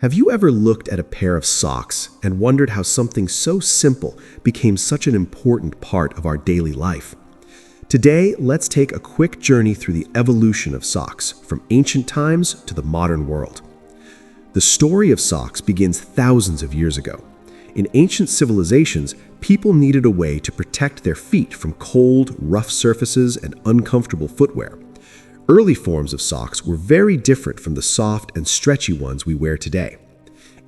Have you ever looked at a pair of socks and wondered how something so simple became such an important part of our daily life? Today, let's take a quick journey through the evolution of socks, from ancient times to the modern world. The story of socks begins thousands of years ago. In ancient civilizations, people needed a way to protect their feet from cold, rough surfaces and uncomfortable footwear. Early forms of socks were very different from the soft and stretchy ones we wear today.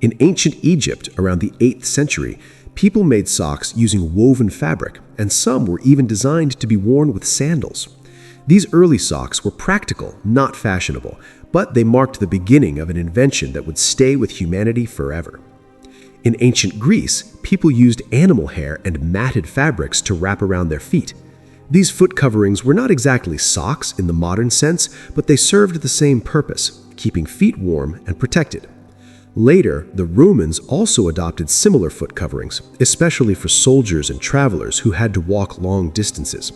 In ancient Egypt, around the 8th century, people made socks using woven fabric, and some were even designed to be worn with sandals. These early socks were practical, not fashionable, but they marked the beginning of an invention that would stay with humanity forever. In ancient Greece, people used animal hair and matted fabrics to wrap around their feet. These foot coverings were not exactly socks in the modern sense, but they served the same purpose, keeping feet warm and protected. Later, the Romans also adopted similar foot coverings, especially for soldiers and travelers who had to walk long distances.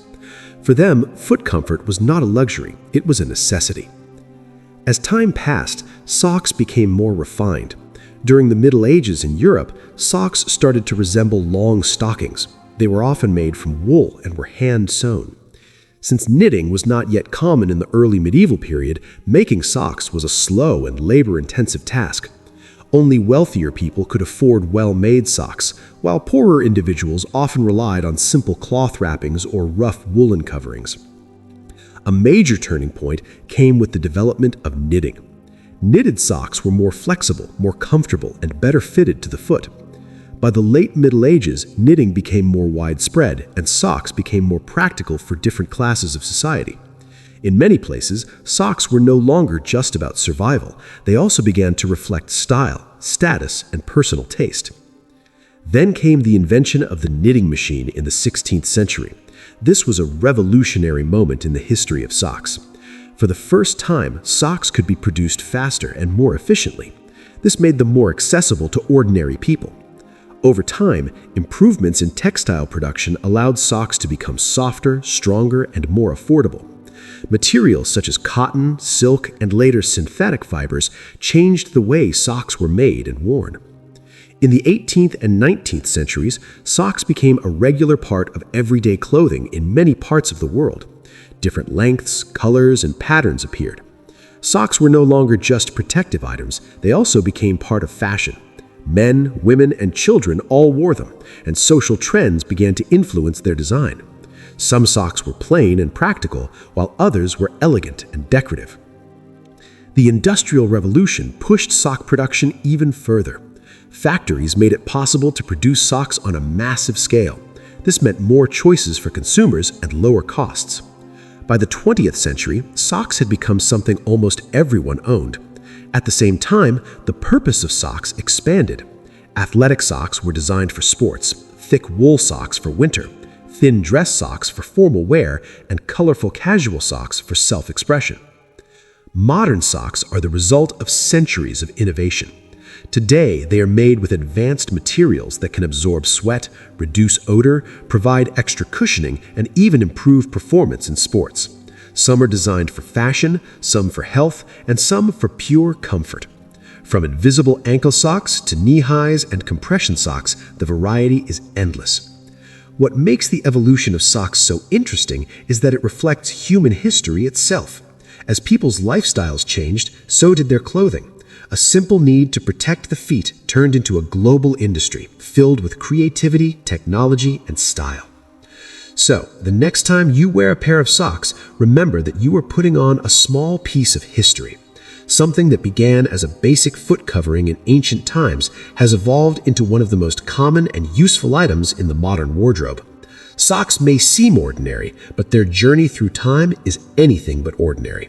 For them, foot comfort was not a luxury, it was a necessity. As time passed, socks became more refined. During the Middle Ages in Europe, socks started to resemble long stockings. They were often made from wool and were hand-sewn. Since knitting was not yet common in the early medieval period, making socks was a slow and labor-intensive task. Only wealthier people could afford well-made socks, while poorer individuals often relied on simple cloth wrappings or rough woolen coverings. A major turning point came with the development of knitting. Knitted socks were more flexible, more comfortable, and better fitted to the foot. By the late Middle Ages, knitting became more widespread, and socks became more practical for different classes of society. In many places, socks were no longer just about survival. They also began to reflect style, status, and personal taste. Then came the invention of the knitting machine in the 16th century. This was a revolutionary moment in the history of socks. For the first time, socks could be produced faster and more efficiently. This made them more accessible to ordinary people. Over time, improvements in textile production allowed socks to become softer, stronger, and more affordable. Materials such as cotton, silk, and later synthetic fibers changed the way socks were made and worn. In the 18th and 19th centuries, socks became a regular part of everyday clothing in many parts of the world. Different lengths, colors, and patterns appeared. Socks were no longer just protective items, they also became part of fashion. Men, women, and children all wore them, and social trends began to influence their design. Some socks were plain and practical, while others were elegant and decorative. The Industrial Revolution pushed sock production even further. Factories made it possible to produce socks on a massive scale. This meant more choices for consumers and lower costs. By the 20th century, socks had become something almost everyone owned. At the same time, the purpose of socks expanded. Athletic socks were designed for sports, thick wool socks for winter, thin dress socks for formal wear, and colorful casual socks for self-expression. Modern socks are the result of centuries of innovation. Today, they are made with advanced materials that can absorb sweat, reduce odor, provide extra cushioning, and even improve performance in sports. Some are designed for fashion, some for health, and some for pure comfort. From invisible ankle socks to knee-highs and compression socks, the variety is endless. What makes the evolution of socks so interesting is that it reflects human history itself. As people's lifestyles changed, so did their clothing. A simple need to protect the feet turned into a global industry filled with creativity, technology, and style. So, the next time you wear a pair of socks, remember that you are putting on a small piece of history. Something that began as a basic foot covering in ancient times has evolved into one of the most common and useful items in the modern wardrobe. Socks may seem ordinary, but their journey through time is anything but ordinary.